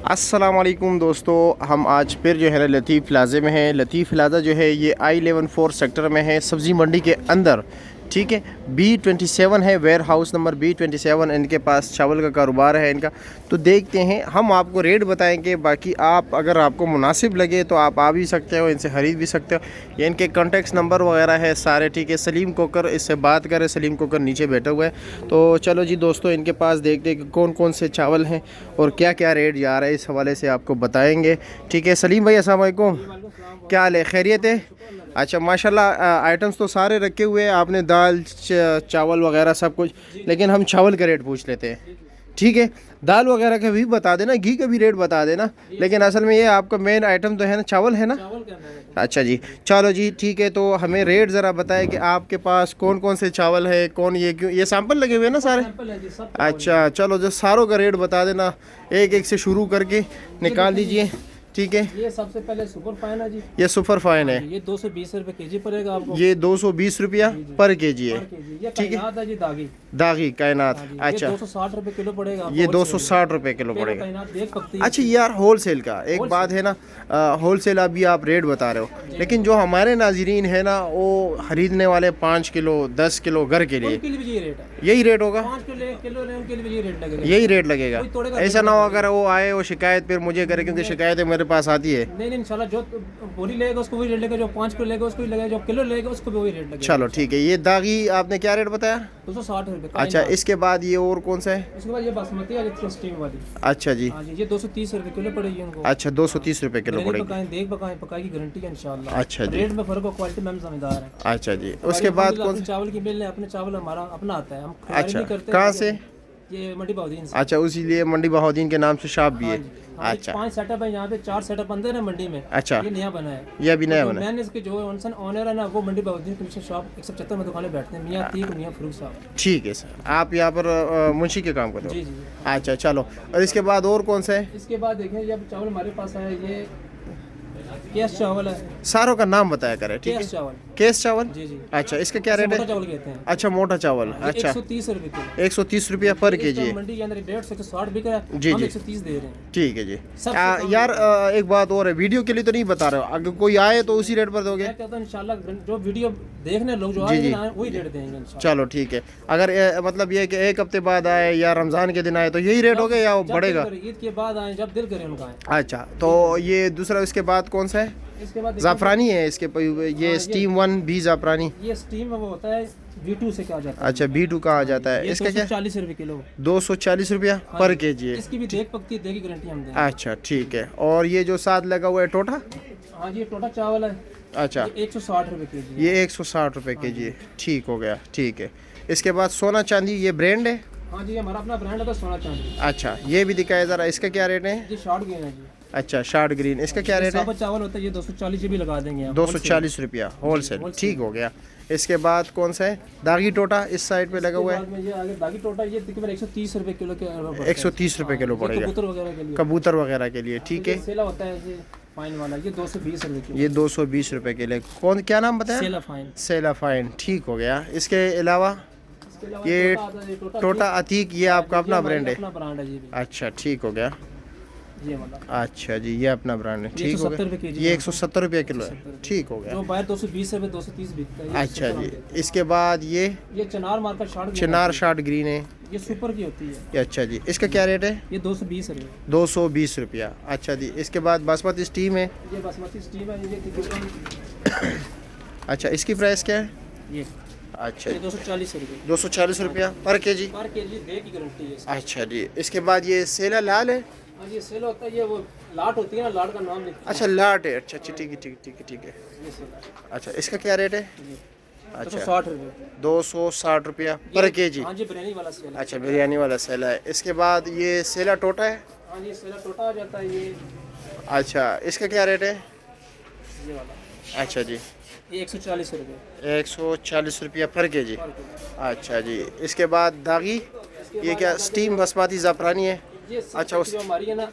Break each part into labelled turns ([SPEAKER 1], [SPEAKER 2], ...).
[SPEAKER 1] अस्सलामुअलैकुम दोस्तों, हम आज फिर जो है ना लतीफ़ प्लाज़े में हैं। लतीफ़ प्लाज़ा जो है ये I-11 सेक्टर में है, सब्ज़ी मंडी के अंदर। ठीक है, B27 है वेयर हाउस नंबर B27। इनके पास चावल का कारोबार है इनका। तो देखते हैं, हम आपको रेट बताएंगे। बाकी आप अगर आपको मुनासिब लगे तो आप आ भी सकते हो, इनसे ख़रीद भी सकते हो। ये इनके कॉन्टेक्ट नंबर वगैरह है सारे। ठीक है, सलीम कोकर, इससे बात करें। सलीम कोकर नीचे बैठे हुए हैं। तो चलो जी दोस्तों, इनके पास देखते हैं कि कौन कौन से चावल हैं और क्या क्या रेट जा रहा है, इस हवाले से आपको बताएंगे। ठीक है सलीम भाई, अस्सलाम वालेकुम, क्या हाल है, खैरियत है? अच्छा माशाल्लाह, आइटम्स तो सारे रखे हुए हैं आपने, दाल चावल वगैरह सब कुछ। लेकिन हम चावल का रेट पूछ लेते हैं। ठीक है, दाल वगैरह का भी बता देना, घी का भी रेट बता देना। लेकिन असल में ये आपका मेन आइटम तो है ना, चावल है ना? अच्छा जी, चलो जी ठीक है। तो हमें रेट ज़रा बताए कि आपके पास कौन कौन से चावल है, कौन ये क्यों, ये सैंपल लगे हुए हैं ना सारे? अच्छा चलो, जो सारों का रेट बता देना, एक एक से शुरू करके निकाल दीजिए। ठीक है,
[SPEAKER 2] ये सबसे पहले सुपर फाइन है जी।
[SPEAKER 1] ये सुपर फाइन है,
[SPEAKER 2] ये 220 रुपए केजी पड़ेगा आपको।
[SPEAKER 1] ये 220 रुपया पर केजी है।
[SPEAKER 2] ठीक है जी, दागी
[SPEAKER 1] दागी कायनात। अच्छा,
[SPEAKER 2] 260 रुपए किलो पड़ेगा।
[SPEAKER 1] ये 260 रुपए किलो पड़ेगा।
[SPEAKER 2] देख पकती।
[SPEAKER 1] अच्छा यार, होलसेल का एक बात है ना, होलसेल अभी आप रेट बता रहे हो, लेकिन जो हमारे नाजरीन है ना, वो खरीदने वाले 5 किलो 10 किलो घर के लिए यही रेट होगा,
[SPEAKER 2] 5 किलो उनके लिए यही रेट लगेगा।
[SPEAKER 1] यही रेट लगेगा। ऐसा ना हो अगर वो आए वो शिकायत फिर मुझे करे, क्योंकि शिकायतें मेरे पास आती है।
[SPEAKER 2] नहीं इंशाल्लाह, जो बोरी लेगा उसको वही रेट लगेगा, जो 5 किलो लेगा उसको भी लगेगा, जो किलो लेगा उसको भी वही रेट लगेगा।
[SPEAKER 1] चलो ठीक है। ये दागी आपने क्या रेट बताया?
[SPEAKER 2] 260 रुपए।
[SPEAKER 1] अच्छा, इसके बाद ये और कौन सा है?
[SPEAKER 2] इसके बाद ये बासमती है स्टीम वाली।
[SPEAKER 1] अच्छा जी,
[SPEAKER 2] ये 230 रुपए किलो पड़ेगी उनको।
[SPEAKER 1] अच्छा 230 रुपए किलो पड़ेगी।
[SPEAKER 2] देख पकाई की गारंटी है इंशाल्लाह।
[SPEAKER 1] अच्छा जी,
[SPEAKER 2] रेट में फर्क हो, क्वालिटी में हम समझदार है।
[SPEAKER 1] अच्छा जी। उसके बाद कौन?
[SPEAKER 2] चावल की मिल है, अपने चावल हमारा अपना आता है, हम
[SPEAKER 1] अच्छा,
[SPEAKER 2] नहीं करते।
[SPEAKER 1] कहाँ से?
[SPEAKER 2] ये मंडी बहाउद्दीन से।
[SPEAKER 1] अच्छा, उसी लिए मंडी बहाउद्दीन के नाम से शॉप भी है। अच्छा,
[SPEAKER 2] 5 सेटअप है यहाँ पे, 4 सेटअप अंदर है मंडी में।
[SPEAKER 1] अच्छा,
[SPEAKER 2] ये नया बना है,
[SPEAKER 1] ये अभी नया बना है।
[SPEAKER 2] मैंने इसके जो ओनर है ना, वो मंडी बहाउद्दीन के पीछे शॉप 175 में दुकानें बैठते हैं, मियां तीक मियां फरूख साहब।
[SPEAKER 1] ठीक है सर, आप यहाँ पर मुंशी के काम करते हो?
[SPEAKER 2] जी जी।
[SPEAKER 1] अच्छा चलो, और इसके बाद और कौन सा है?
[SPEAKER 2] इसके बाद देखें, जब चावल हमारे पास है, ये केस चावल है।
[SPEAKER 1] सारों का नाम बताया करें। ठीक है,
[SPEAKER 2] केस चावल।
[SPEAKER 1] केस चावल।
[SPEAKER 2] जी जी।
[SPEAKER 1] अच्छा, इसका क्या रेट है?
[SPEAKER 2] मोटा चावल कहते हैं।
[SPEAKER 1] अच्छा, मोटा चावल। अच्छा,
[SPEAKER 2] 130 रुपए किलो।
[SPEAKER 1] 130 रुपया पर केजी है।
[SPEAKER 2] मंडी के अंदर 150 160 बिक रहा है,
[SPEAKER 1] जी
[SPEAKER 2] हम
[SPEAKER 1] जी,
[SPEAKER 2] 130 दे रहे हैं।
[SPEAKER 1] ठीक है जी। यार एक बात और है, वीडियो के लिए तो नहीं बता रहे हो, अगर कोई आए तो उसी रेट पर दोगे?
[SPEAKER 2] मैं कहता हूं इंशाल्लाह जो वीडियो देखने लोग जो आएंगे ना, वही रेट देंगे इंशाल्लाह।
[SPEAKER 1] चलो ठीक है। अगर मतलब ये कि एक हफ्ते बाद आए या रमज़ान के दिन आए तो यही रेट हो गया या वो बढ़ेगा?
[SPEAKER 2] ईद के बाद आए, जब दिल करे उनका आए।
[SPEAKER 1] अच्छा, तो ये दूसरा, इसके बाद कौन सा है?
[SPEAKER 2] इसके बाद
[SPEAKER 1] ज़ाफ़रानी है इसके ये स्टीम 1 भी ज़ाफ़रानी।
[SPEAKER 2] ये स्टीम वो होता है V2 से क्या जाता है।
[SPEAKER 1] अच्छा, B2 कहाँ जाता है? इसका क्या?
[SPEAKER 2] 240 रुपए किलो।
[SPEAKER 1] 240 रुपया पर केजी है।
[SPEAKER 2] इसकी भी देख पकती है, देगी गारंटी हम देंगे।
[SPEAKER 1] अच्छा ठीक है। और ये जो साथ लगा हुआ है टोटा?
[SPEAKER 2] हाँ जी, टोटा चावल है।
[SPEAKER 1] अच्छा,
[SPEAKER 2] 160 रुपए केजी।
[SPEAKER 1] ये 160 रुपए केजी है। ठीक हो गया, ठीक है। इसके बाद सोना चांदी, ये ब्रांड है?
[SPEAKER 2] हाँ जी, हमारा अपना ब्रांड है तो सोना चांदी।
[SPEAKER 1] अच्छा, ये भी दिखाया ज़रा, इसका क्या रेट है?
[SPEAKER 2] ये शॉर्ट गेन है जी।
[SPEAKER 1] अच्छा, शार्ट ग्रीन, इसका क्या रेट है?
[SPEAKER 2] साबुत चावल होता है, ये 240 भी लगा देंगे।
[SPEAKER 1] 240 रुपया होलसेल। ठीक हो गया। इसके बाद कौन सा है? दागी टोटा इस साइड पे लगा हुआ है।
[SPEAKER 2] ये आगे दागी टोटा, ये तकरीबन 130 रुपए किलो के
[SPEAKER 1] 130 रुपए किलो पड़ेगा,
[SPEAKER 2] कबूतर वगैरह के लिए।
[SPEAKER 1] कबूतर वगैरह के लिए। ठीक है,
[SPEAKER 2] सेला होता है ये फाइन वाला, ये 220 रुपए किलो।
[SPEAKER 1] ये 220 रुपए के लिए। कौन, क्या नाम बताया?
[SPEAKER 2] सेला फाइन।
[SPEAKER 1] सेला फाइन। ठीक हो गया। इसके अलावा ये टोटा अतीक, ये आपका अपना ब्रांड है?
[SPEAKER 2] अपना ब्रांड है जी।
[SPEAKER 1] अच्छा ठीक हो गया।
[SPEAKER 2] ये वाला।
[SPEAKER 1] अच्छा जी, ये अपना ब्रांड है। ठीक हो गया। ये 170 रुपये किलो है। ठीक हो गया।
[SPEAKER 2] जो बाहर 220 रुपए 230 बिकता है।
[SPEAKER 1] अच्छा जी। इसके बाद ये
[SPEAKER 2] चिनार मार्का शॉर्ट,
[SPEAKER 1] चिनार शॉर्ट ग्रीन है,
[SPEAKER 2] ये सुपर की होती है।
[SPEAKER 1] अच्छा जी। इसका क्या रेट है?
[SPEAKER 2] ये 220 रुपए।
[SPEAKER 1] 220 रुपया। अच्छा जी। इसके बाद बासमती स्टीम है,
[SPEAKER 2] ये बासमती स्टीम है, ये तकरीबन।
[SPEAKER 1] अच्छा, इसकी प्राइस क्या है?
[SPEAKER 2] ये
[SPEAKER 1] अच्छा,
[SPEAKER 2] 240 रुपए।
[SPEAKER 1] 240 रुपया पर केजी।
[SPEAKER 2] पर केजी दे की गारंटी है।
[SPEAKER 1] अच्छा जी। इसके बाद ये सेला लाल है?
[SPEAKER 2] हाँ, ये सेल होता है, ये वो लाट होती है ना, लाट का नाम लिखा है।
[SPEAKER 1] अच्छा, लाट है। अच्छा अच्छा, ठीक है ठीक ठीक है ठीक है।
[SPEAKER 2] ये सेल है।
[SPEAKER 1] अच्छा, इसका क्या रेट है? अच्छा,
[SPEAKER 2] 260 रुपए।
[SPEAKER 1] 260 रुपया पर केजी।
[SPEAKER 2] हाँ जी, बिरयानी वाला सेल है।
[SPEAKER 1] अच्छा, बिरयानी वाला सेला है। इसके बाद ये सेला टोटा है?
[SPEAKER 2] हाँ जी, सेला टोटा आ जाता है ये।
[SPEAKER 1] अच्छा, इसका क्या रेट है?
[SPEAKER 2] ये वाला।
[SPEAKER 1] अच्छा जी,
[SPEAKER 2] ये 140 रुपए।
[SPEAKER 1] 140 रुपया पर केजी। अच्छा जी। इसके बाद दागी, ये क्या स्टीम बासमती ज़ाफ़रानी है? अच्छा, उस
[SPEAKER 2] जो हमारी है ना,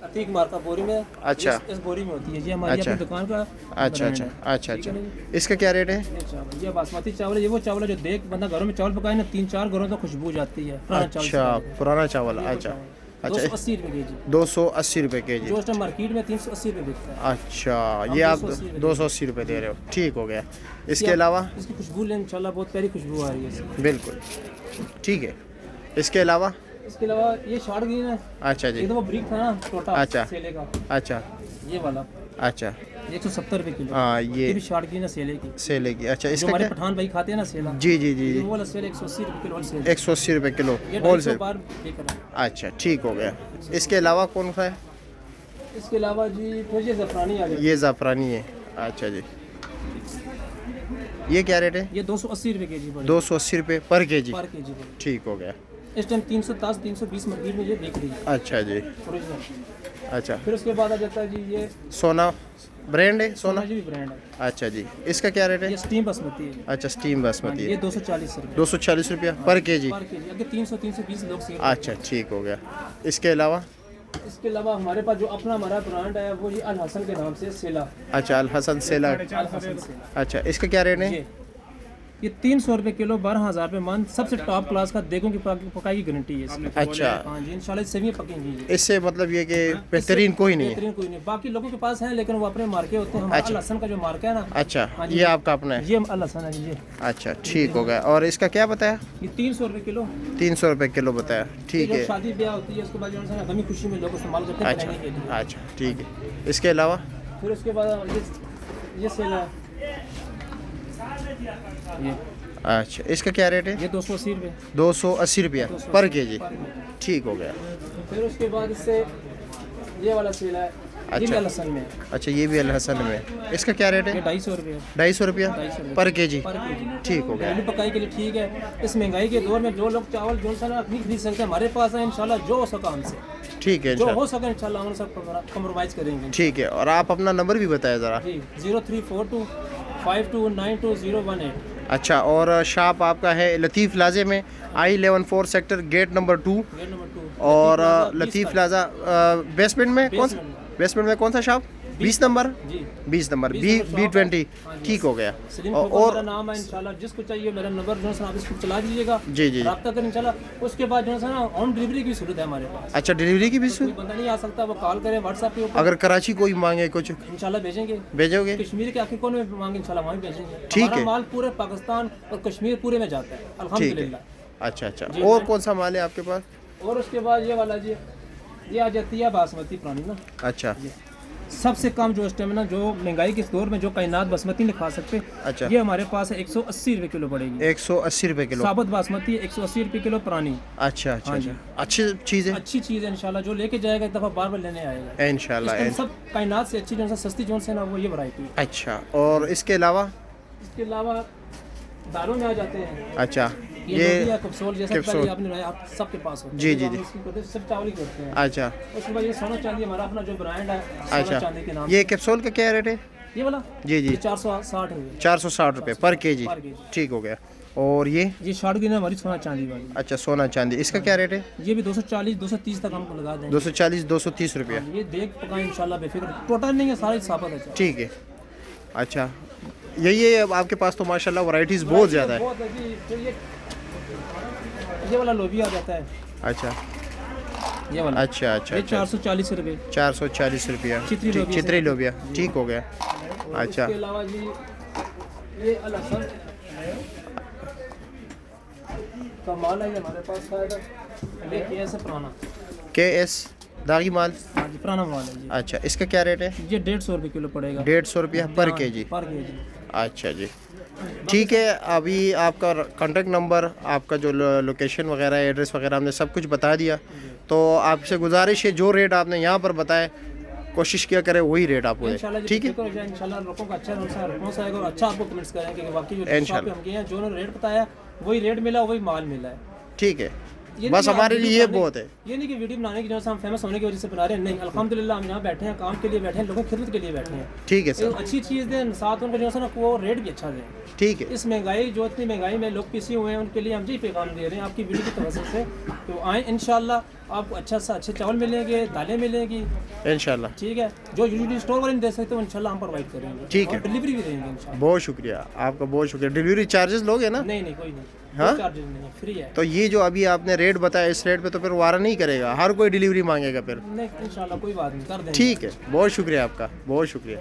[SPEAKER 2] अतीक मार्का बोरी में।
[SPEAKER 1] अच्छा,
[SPEAKER 2] इस बोरी में होती है, ये हमारी अपनी दुकान का।
[SPEAKER 1] अच्छा अच्छा अच्छा अच्छा। इसका क्या रेट है?
[SPEAKER 2] ये बासमती चावल है, ये वो चावल है जो देख बंदा घरों में चावल पकाए ना, 3-4 घरों तो खुशबू जाती है।
[SPEAKER 1] अच्छा, पुराना चावल। अच्छा, अच्छा
[SPEAKER 2] 280 रुपये के जी।
[SPEAKER 1] 280 रुपये के जी।
[SPEAKER 2] जो इस टाइम मार्केट में 380 रुपये बिकता है।
[SPEAKER 1] अच्छा, ये आप 280 रुपये दे रहे हो, ठीक हो गया। इसके अलावा
[SPEAKER 2] इसकी खुशबू लें इंशाल्लाह, बहुत प्यारी खुशबू आ रही है इसकी।
[SPEAKER 1] बिल्कुल ठीक है। इसके अलावा
[SPEAKER 2] ये शॉर्ट ग्रीन है।
[SPEAKER 1] अच्छा जी।
[SPEAKER 2] ये तो वो ब्रिक था ना छोटा,
[SPEAKER 1] अच्छा।
[SPEAKER 2] सेले का,
[SPEAKER 1] अच्छा
[SPEAKER 2] ये वाला
[SPEAKER 1] अच्छा
[SPEAKER 2] 170 रुपये किलो।
[SPEAKER 1] हाँ,
[SPEAKER 2] ये भी शॉर्ट ग्रीन है सेले की,
[SPEAKER 1] सेले की। अच्छा,
[SPEAKER 2] जो
[SPEAKER 1] इसका
[SPEAKER 2] हमारे
[SPEAKER 1] क्या?
[SPEAKER 2] पठान भाई खाते हैं ना सेला,
[SPEAKER 1] जी जी जी जी,
[SPEAKER 2] वो वाला सेल 180 रुपये किलो होलसेल।
[SPEAKER 1] 180 रुपये किलो
[SPEAKER 2] ये
[SPEAKER 1] होल सेल।
[SPEAKER 2] 250 बार बेच रहा है।
[SPEAKER 1] अच्छा, ठीक हो गया। इसके अलावा कौन सा है?
[SPEAKER 2] इसके अलावा जी फिर ये ज़फ़रानी आ गया।
[SPEAKER 1] ये ज़ाफ़रानी है। अच्छा जी, ये क्या रेट है?
[SPEAKER 2] ये 280 रुपये के जी पड़ेगा।
[SPEAKER 1] 280 रुपये पर के जी,
[SPEAKER 2] पर के जी पड़ेगा।
[SPEAKER 1] ठीक हो गया।
[SPEAKER 2] इस टाइम 310 320 मार्केट में ये बिक रही है
[SPEAKER 1] अच्छा जी।
[SPEAKER 2] ओरिजिनल।
[SPEAKER 1] अच्छा,
[SPEAKER 2] फिर उसके बाद आ जाता है जी ये
[SPEAKER 1] सोना ब्रांड है, सोना।
[SPEAKER 2] जी भी ब्रांड है।
[SPEAKER 1] अच्छा जी, इसका क्या रेट है?
[SPEAKER 2] ये स्टीम बासमती है।
[SPEAKER 1] अच्छा, स्टीम बासमती
[SPEAKER 2] ये
[SPEAKER 1] है।
[SPEAKER 2] 240 रुपये
[SPEAKER 1] 240 रुपया पर के जी।
[SPEAKER 2] पर के जी। अगर 300 320 लोग सेल।
[SPEAKER 1] अच्छा, ठीक हो गया। इसके अलावा
[SPEAKER 2] इसके अलावा हमारे पास जो अपना हमारा ब्रांड है वो ये अल हसन के नाम से सेला।
[SPEAKER 1] अच्छा, अल हसन सेला।
[SPEAKER 2] अल हसन सेला।
[SPEAKER 1] अच्छा, इसका क्या रेट है?
[SPEAKER 2] ये 300 रुपये किलो, 12,000 रुपये मान। सबसे टॉप क्लास का देगों की पकाई की गारंटी है इसकी।
[SPEAKER 1] अच्छा,
[SPEAKER 2] हाँ जी, इंशाल्लाह सेवियां पकेंगी।
[SPEAKER 1] इससे मतलब ये कि बेहतरीन कोई नहीं है।
[SPEAKER 2] बेहतरीन कोई नहीं, बाकी लोगों के पास है लेकिन वो अपने मार्के होते हैं। हमारा अल हसन का जो मार्का है ना,
[SPEAKER 1] अच्छा,
[SPEAKER 2] हाँ जी,
[SPEAKER 1] ये आपका अपना है।
[SPEAKER 2] ये अल हसन है जी। ये
[SPEAKER 1] अच्छा, ठीक हो गया। और इसका क्या बताया?
[SPEAKER 2] ये 300 रुपये किलो।
[SPEAKER 1] 300 रुपये किलो बताया, ठीक
[SPEAKER 2] जो
[SPEAKER 1] है।
[SPEAKER 2] शादी ब्याह होती है उसके बाद जो है ना गमी खुशी में लोग इस्तेमाल करते हैं
[SPEAKER 1] अच्छा
[SPEAKER 2] बनाने के लिए।
[SPEAKER 1] अच्छा, ठीक है। इसके अलावा
[SPEAKER 2] फिर उसके बाद ये सेला है। ये
[SPEAKER 1] अच्छा, इसका क्या रेट है?
[SPEAKER 2] ये 280 रुपये
[SPEAKER 1] 280 रुपया पर के जी, ठीक हो गया।
[SPEAKER 2] फिर उसके बाद इससे ये वाला सेला है। ये भी अल हसन में है।
[SPEAKER 1] अच्छा, ये भी अल हसन में है। इसका क्या रेट
[SPEAKER 2] ये
[SPEAKER 1] है?
[SPEAKER 2] 250 रुपये
[SPEAKER 1] 250 रुपया
[SPEAKER 2] 250 रुपये
[SPEAKER 1] पर के जी,
[SPEAKER 2] पर के जी।
[SPEAKER 1] ठीक हो गया।
[SPEAKER 2] घरेलू पकाई के लिए ठीक है। इस महंगाई के दौर में जो लोग चावल जो सा ना नहीं खरीद सकते, हमारे पास है इंशाल्लाह। जो हो सका हमसे,
[SPEAKER 1] ठीक है,
[SPEAKER 2] जो
[SPEAKER 1] इंशाल्लाह।
[SPEAKER 2] हो सके इंशाल्लाह हम सब कम्प्रोमाइज़ करेंगे।
[SPEAKER 1] ठीक है। और आप अपना नंबर भी बताया ज़रा।
[SPEAKER 2] जी 0342 5292
[SPEAKER 1] अच्छा, और शॉप आपका है लतीफ़ प्लाजे में, I-11 sector, gate number 2।
[SPEAKER 2] Gate number 2
[SPEAKER 1] और लतीफ़ प्लाजा बेसमेंट में कौन सा? बेसमेंट में कौन सा शॉप? 20 नंबर।
[SPEAKER 2] जी
[SPEAKER 1] 20 नंबर
[SPEAKER 2] बीस
[SPEAKER 1] बी
[SPEAKER 2] नंबर
[SPEAKER 1] बी
[SPEAKER 2] शॉप
[SPEAKER 1] 20,
[SPEAKER 2] है। हाँ जी।
[SPEAKER 1] ठीक हो गया।
[SPEAKER 2] सलीम
[SPEAKER 1] और
[SPEAKER 2] खोखर मेरा नाम है इंशाल्लाह। जिसको चाहिए मेरा नंबर जो है आप इसको चला दीजिएगा।
[SPEAKER 1] जी जी।
[SPEAKER 2] रब्ता करें इंशाल्लाह। उसके बाद जो है ना होम डिलीवरी की सुविधा है हमारे पास।
[SPEAKER 1] अच्छा, डिलीवरी की भी
[SPEAKER 2] कोई बंदा नहीं आ सकता, वो कॉल करें व्हाट्सएप के ऊपर।
[SPEAKER 1] अगर कराची कोई मांगे कुछ
[SPEAKER 2] इंशाल्लाह भेजेंगे।
[SPEAKER 1] भेजोगे?
[SPEAKER 2] कश्मीर के आखिर कोने में मांगे इंशाल्लाह वहीं भेजेंगे।
[SPEAKER 1] ठीक
[SPEAKER 2] हमारा
[SPEAKER 1] है।
[SPEAKER 2] माल पूरे पाकिस्तान और कश्मीर पूरे में जाता है
[SPEAKER 1] ठीक है।
[SPEAKER 2] अल्हम्दुलिल्लाह।
[SPEAKER 1] अच्छा अच्छा,
[SPEAKER 2] जी,
[SPEAKER 1] और
[SPEAKER 2] मैं-
[SPEAKER 1] कौन सा माल है आपके पास?
[SPEAKER 2] और उसके बाद ये वाला जी, ये आ जाती है बासमती पुरानी ना।
[SPEAKER 1] अच्छा
[SPEAKER 2] सबसे कम जो स्टेमिना, जो महंगाई के इस दौर में जो कायनात बासमती नहीं खा सकते,
[SPEAKER 1] अच्छा,
[SPEAKER 2] ये हमारे पास है 180 रुपये किलो पड़ेगी।
[SPEAKER 1] 180 रुपये किलो।
[SPEAKER 2] साबुत बासमती 180 रुपये किलो पुरानी।
[SPEAKER 1] अच्छा अच्छा
[SPEAKER 2] हाँ
[SPEAKER 1] अच्छा,
[SPEAKER 2] जी।
[SPEAKER 1] अच्छी चीज़ है
[SPEAKER 2] अच्छी चीज़ है इंशाल्लाह। जो लेके जाएगा एक दफ़ा बार बार लेने आएगा।
[SPEAKER 1] इंशाल्लाह।
[SPEAKER 2] इस टाइम सब कायनात से अच्छी जो है सस्ती जो है ना वो ये वैरायटी है।
[SPEAKER 1] अच्छा, और इसके अलावा?
[SPEAKER 2] इसके अलावा दालों में आ जाते हैं।
[SPEAKER 1] अच्छा,
[SPEAKER 2] ये लोबिया, कप्सोल जैसा
[SPEAKER 1] कप्सोल।
[SPEAKER 2] पहले आपने बनाया, आप सबके पास होता है।
[SPEAKER 1] जी, जी,
[SPEAKER 2] जो
[SPEAKER 1] जी।
[SPEAKER 2] हम इसकी करते हैं, सब चावल ही करते हैं।
[SPEAKER 1] अच्छा
[SPEAKER 2] उसके बाद ये सोना चांदी हमारा अपना जो ब्रांड है, सोना
[SPEAKER 1] अच्छा,
[SPEAKER 2] चांदी के नाम
[SPEAKER 1] ये कैप्सूल का क्या रेट है?
[SPEAKER 2] ये वाला
[SPEAKER 1] जी जी,
[SPEAKER 2] ये 460 रुपये
[SPEAKER 1] 460 रुपये पर के जी,
[SPEAKER 2] पर केजी।
[SPEAKER 1] ठीक हो गया। और
[SPEAKER 2] ये शॉर्ट ग्रीन है हमारी सोना चांदी वाली।
[SPEAKER 1] अच्छा, सोना चांदी, इसका क्या रेट है?
[SPEAKER 2] ये भी 240 230 तक हमको लगा देंगे।
[SPEAKER 1] 240 230 रुपया,
[SPEAKER 2] ये देख पकाए इंशाल्लाह बेफिक्र। टोटल नहीं है, सारा ही साबित है।
[SPEAKER 1] ठीक है। अच्छा, यही है अब आपके पास तो माशाल्लाह वैरायटीज़ बहुत ज़्यादा है।
[SPEAKER 2] बहुत है जी। फिर ये वाला लोबिया आ जाता है।
[SPEAKER 1] अच्छा
[SPEAKER 2] ये वाला
[SPEAKER 1] अच्छा अच्छा
[SPEAKER 2] ये
[SPEAKER 1] अच्छा,
[SPEAKER 2] 440 रुपये
[SPEAKER 1] 440 रुपया,
[SPEAKER 2] चित्री लोबिया से।
[SPEAKER 1] चित्री लोबिया, ठीक हो गया। अच्छा,
[SPEAKER 2] इसके अलावा जी ये अल हसन का माल है, ये हमारे पास शायद ये कैसे पुराना।
[SPEAKER 1] KS दागी माल।
[SPEAKER 2] हाँ जी, पुराना माल है जी।
[SPEAKER 1] अच्छा, इसका क्या रेट है?
[SPEAKER 2] ये 150 रुपये किलो पड़ेगा।
[SPEAKER 1] 150 रुपया पर के जी।
[SPEAKER 2] पर के जी।
[SPEAKER 1] अच्छा जी, ठीक है। अभी आपका कॉन्टेक्ट नंबर, आपका जो लोकेशन वगैरह, एड्रेस वगैरह हमने सब कुछ बता दिया। तो आपसे गुजारिश है, जो रेट आपने यहाँ पर बताए कोशिश किया करें वही रेट आपको दे,
[SPEAKER 2] इंशाल्लाह
[SPEAKER 1] ठीक है?
[SPEAKER 2] इंशाल्लाह लोगों का अच्छा रिस्पॉन्स आएगा और अच्छा आपको कमेंट्स करेंगे कि वाकई जो शॉप
[SPEAKER 1] इंशाल्लाह।
[SPEAKER 2] पे हम गए हैं, जो उन्होंने रेट बताया वही रेट मिला, वही माल मिला है।
[SPEAKER 1] ठीक है,
[SPEAKER 2] ये
[SPEAKER 1] बस
[SPEAKER 2] नहीं कि
[SPEAKER 1] हमारे
[SPEAKER 2] आप
[SPEAKER 1] लिए
[SPEAKER 2] वीडियो
[SPEAKER 1] ये
[SPEAKER 2] बनाने-
[SPEAKER 1] बहुत है।
[SPEAKER 2] ये नहीं कि वीडियो बनाने की वजह से हम फेमस होने की वजह से बना रहे हैं, नहीं। अल्हम्दुलिल्लाह हम यहाँ बैठे हैं, काम के लिए बैठे हैं, लोगों की खिदमत के लिए बैठे हैं।
[SPEAKER 1] ठीक है
[SPEAKER 2] एक
[SPEAKER 1] सर,
[SPEAKER 2] अच्छी चीज़ दें, साथ उनको जो है ना वो रेट भी अच्छा दें।
[SPEAKER 1] ठीक है।
[SPEAKER 2] इस महंगाई, जो इतनी महंगाई में लोग पिसे हुए हैं, उनके लिए हम यही पैगाम दे रहे हैं आपकी वीडियो की तवज्जो से। तो आए इंशाल्लाह, आपको अच्छा सा अच्छे चावल मिलेंगे, दालें मिलेंगी,
[SPEAKER 1] इंशाल्लाह,
[SPEAKER 2] ठीक है। जो यूनिटी स्टोर वाले नहीं दे सकते वो इंशाल्लाह हम प्रोवाइड करेंगे।
[SPEAKER 1] ठीक है।
[SPEAKER 2] और डिलीवरी भी देंगे इंशाल्लाह।
[SPEAKER 1] बहुत शुक्रिया आपका, बहुत शुक्रिया। डिलीवरी चार्जेस लोगे ना?
[SPEAKER 2] नहीं नहीं, कोई नहीं।
[SPEAKER 1] हाँ?
[SPEAKER 2] चार्जेस नहीं है, फ्री है।
[SPEAKER 1] तो ये जो अभी आपने रेट बताया इस रेट पे तो फिर वारा नहीं करेगा, हर कोई डिलीवरी मांगेगा फिर।
[SPEAKER 2] नहीं इंशाल्लाह कोई बात नहीं, कर देंगे।
[SPEAKER 1] ठीक है, बहुत शुक्रिया आपका, बहुत शुक्रिया।